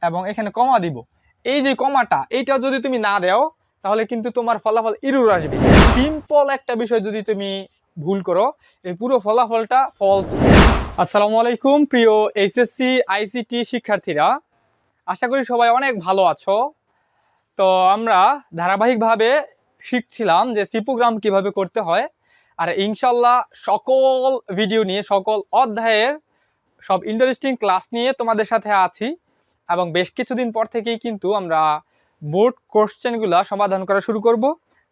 এবং এখানে কমা দিব। এই যে কমাটা এইটা যদি তুমি না দাও তাহলে কিন্তু তোমার ফলাফল এরর আসবে। সিম্পল একটা বিষয় যদি তুমি ভুল করো এই পুরো ফলাফলটা ফলস। আসসালামু আলাইকুম প্রিয় এইচএসসি আইসিটি শিক্ষার্থীরা, আশা করি সবাই অনেক ভালো আছো। তো আমরা ধারাবাহিকভাবে শিখছিলাম যে সি প্রোগ্রাম কিভাবে করতে হয়, আর ইনশাল্লাহ সকল ভিডিও নিয়ে সকল অধ্যায়ের সব ইন্টারেস্টিং ক্লাস নিয়ে তোমাদের সাথে আছি এবং বেশ কিছুদিন পর থেকেই কিন্তু আমরা বোর্ড কোশ্চেনগুলো সমাধান করা শুরু করব।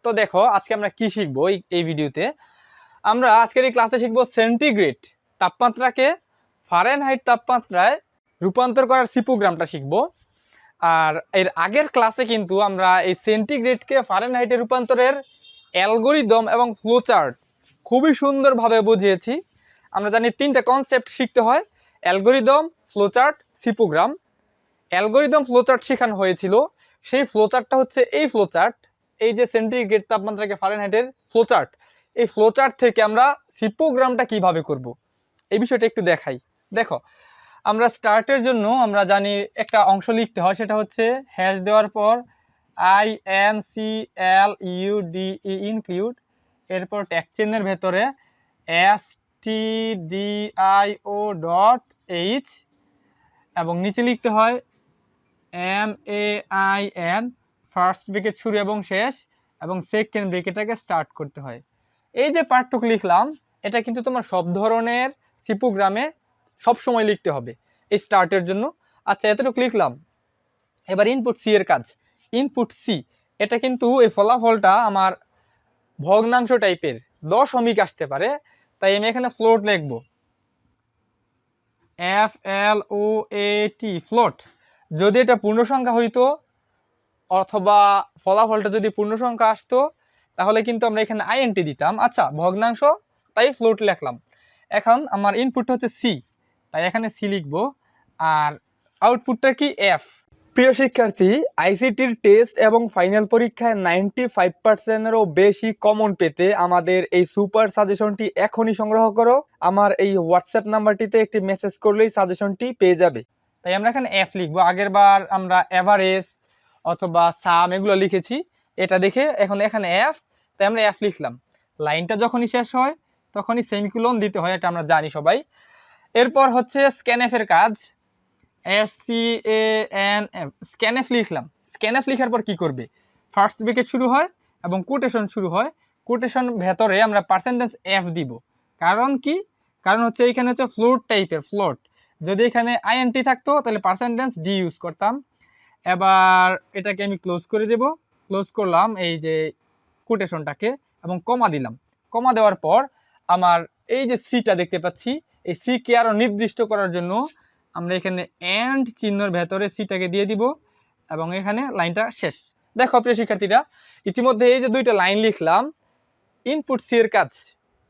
তো দেখো আজকে আমরা কি শিখবো এই ভিডিওতে। আমরা আজকের এই ক্লাসে শিখবো সেন্টিগ্রেড তাপমাত্রাকে ফারেনহাইট তাপমাত্রায় রূপান্তর করার সি প্রোগ্রামটা শিখবো। আর এর আগের ক্লাসে কিন্তু আমরা এই সেন্টিগ্রেডকে ফারেনহাইটে রূপান্তরের অ্যালগরিদম এবং ফ্লোচার্ট খুবই সুন্দরভাবে বুঝিয়েছি। আমরা জানি তিনটা কনসেপ্ট শিখতে হয়: algorithm, flowchart, C program. Algorithm flowchart শেখানো হয়েছিল, সেই ফ্লোচার্টটা হচ্ছে এই ফ্লোচার্ট, এই যে সেন্টিগ্রেড তাপমাত্রাকে ফারেনহাইটের ফ্লোচার্ট। এই ফ্লোচার্ট থেকে আমরা সি প্রোগ্রামটা কিভাবে করব এই বিষয়টা একটু দেখাই। দেখো, আমরা স্টার্টের জন্য আমরা জানি একটা অংশ লিখতে হয়, সেটা হচ্ছে হ্যাশ দেওয়ার পর INCLUDE ইনক্লুড, এরপর ট্যাগ চিহ্নের ভেতরে STDIO.H এবং নিচে লিখতে হয় MAIN, ফার্স্ট ব্রেকেট শুরু এবং শেষ, এবং সেকেন্ড ব্রেকেটটাকে স্টার্ট করতে হয়। এই যে পার্টটুকু লিখলাম এটা কিন্তু তোমার সব ধরনের সি প্রোগ্রামে সবসময় লিখতে হবে এই স্টার্টের জন্য। আচ্ছা, এতটুকু লিখলাম। এবার ইনপুট সি এর কাজ। ইনপুট সি এটা কিন্তু এই ফলাফলটা আমার ভগ্নাংশ টাইপের, দশমিক আসতে পারে, তাই আমি এখানে ফ্লোট লিখব, FLOAT, ফ্লোট। যদি এটা পূর্ণ সংখ্যা হইতো অথবা ফলাফলটা যদি পূর্ণ সংখ্যা আসতো তাহলে কিন্তু আমরা এখানে INT দিতাম। আচ্ছা, ভগ্নাংশ তাই ফ্লোট লিখলাম। এখন আমার ইনপুটটা হচ্ছে সি, তাই এখানে সি লিখবো, আর আউটপুটটা কি এফ। প্রিয় শিক্ষার্থী, আইসিটির টেস্ট এবং ফাইনাল পরীক্ষায় 95%-এরও বেশি কমন পেতে আমাদের এই সুপার সাজেশনটি এখনই সংগ্রহ করো। আমার এই হোয়াটসঅ্যাপ নাম্বারটিতে একটি মেসেজ করলেই সাজেশনটি পেয়ে যাবে। তাই আমরা এখানে এফ লিখবো। আগের বার আমরা এভারেজ অথবা সাম এগুলো লিখেছি, এটা দেখে এখন এখানে এফ, তাই আমরা এফ লিখলাম। লাইনটা যখনই শেষ হয় তখনই সেমিকোলন দিতে হয়, এটা আমরা জানি সবাই। এরপর হচ্ছে স্ক্যানএফ এর কাজ, SCANF, স্ক্যানএফ লিখলাম। স্ক্যানএফ লিখার পর কি করবে, ফার্স্ট ব্রেকেট শুরু হয় এবং কোটেশন শুরু হয়, কোটেশন ভেতরে আমরা %f দিব। কারণ কি, কারণ হচ্ছে এখানে হচ্ছে ফ্লোট টাইপের, ফ্লোট। যদি এখানে INT থাকতো তাহলে %d ইউজ করতাম। এবার এটাকে আমি ক্লোজ করে দেব, ক্লোজ করলাম এই যে কোটেশনটাকে, এবং কমা দিলাম। কমা দেওয়ার পর আমার এই যে সিটা দেখতে পাচ্ছি, এই সিকে আরও নির্দিষ্ট করার জন্য আমরা এখানে এন্ড চিহ্নের ভেতরে সিটাকে দিয়ে দিব এবং এখানে লাইনটা শেষ। দেখো প্রিয় শিক্ষার্থীরা, ইতিমধ্যে এই যে দুইটা লাইন লিখলাম, ইনপুট সি এর কাজ,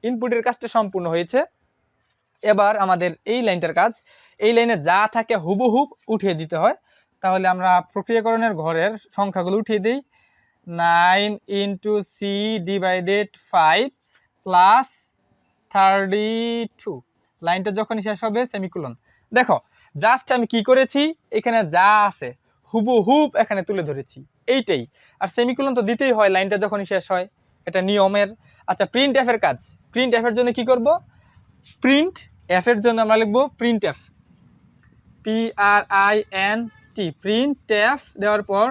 ইনপুটের কাজটা সম্পূর্ণ হয়েছে। এবার আমাদের এই লাইনটার কাজ, এই লাইনে যা থাকে হুবহুব উঠিয়ে দিতে হয়। তাহলে আমরা প্রক্রিয়াকরণের ঘরের সংখ্যাগুলো উঠিয়ে দিই। 9 × C/5 + 32। লাইনটা যখন শেষ হবে সেমিকোলন। দেখো জাস্ট আমি কি করেছি, এখানে যা আছে হুবহুব এখানে তুলে ধরেছি, এইটাই। আর সেমিকোলন তো দিতেই হয় লাইনটা যখনই শেষ হয়, এটা নিয়মের। আচ্ছা, প্রিন্ট এফ এর কাজ। প্রিন্ট এফ এর জন্য কি করব, প্রিন্ট এফ এর জন্য আমরা লিখব print F, PRINT, print F দেওয়ার পর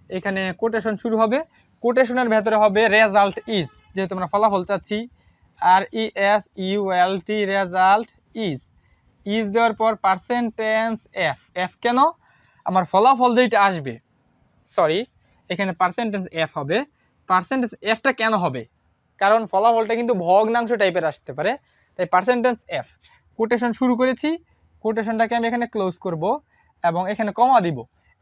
এখানে কোটেশন শুরু হবে, কোটেশনের ভেতরে হবে রেজাল্ট ইজ, যেহেতু আমরা ফলাফল চাচ্ছি, RESULT, রেজাল্ট ইজ। ইজ দেওয়ার পর %f, এফ কেন, আমার ফলাফল যেটা আসবে, সরি এখানে %f হবে। %fটা কেন হবে, কারণ ফলাফলটা কিন্তু ভগ্নাংশ টাইপের আসতে পারে, তাই %f। কোটেশন শুরু করেছি, কোটেশনটাকে আমি এখানে ক্লোজ করব এবং এখানে কমা দিব।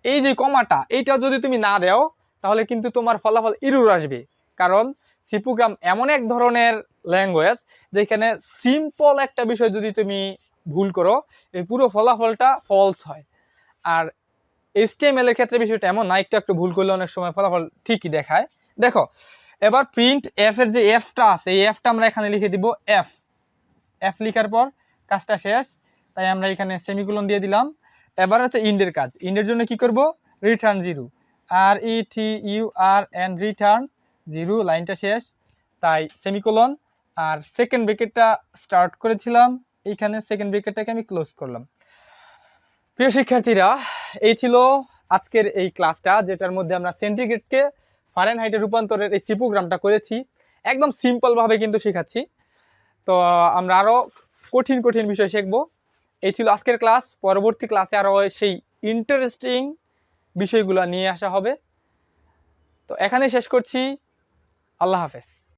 এই যে কমাটা এইটা যদি তুমি না দাও তাহলে কিন্তু তোমার ফলাফল এরর আসবে, কারণ সি প্রোগ্রাম এমন এক ধরনের ল্যাঙ্গুয়েজ যেখানে সিম্পল একটা বিষয় যদি তুমি ভুল করো এই পুরো ফলাফলটা ফলস হয়। আর HTML এর ক্ষেত্রে বিষয়টা এমন না, একটু ভুল করলে অনেক সময় ফলাফল ঠিকই দেখায়। দেখো এবার প্রিন্ট এফ এর যে এফটা আছে, এই এফটা আমরা এখানে লিখে দিব এফ। এফ লিখার পর কাজটা শেষ, তাই আমরা এখানে সেমিকোলন দিয়ে দিলাম। এবার হচ্ছে ইন্ডের কাজ। ইন্ডের জন্য কি করব, রিটার্ন 0, RETURN রিটার্ন 0, লাইনটা শেষ, তাই সেমিকোলন। আর সেকেন্ড ব্র্যাকেটটা স্টার্ট করেছিলাম, এইখানে সেকেন্ড ব্র্যাকেটটাকে আমি ক্লোজ করলাম। প্রিয় শিক্ষার্থীরা, এই ছিল আজকের এই ক্লাসটা, যেটার মধ্যে আমরা সেন্টিগ্রেডকে ফারেনহাইটে রূপান্তরের এই সি প্রোগ্রামটা করেছি। একদম সিম্পলভাবে কিন্তু শেখাচ্ছি। তো আমরা আরও কঠিন কঠিন বিষয় শিখবো। এই ছিল আজকের ক্লাস। পরবর্তী ক্লাসে আরও সেই ইন্টারেস্টিং বিষয়গুলো নিয়ে আসা হবে। তো এখানে শেষ করছি। আল্লাহ হাফেজ।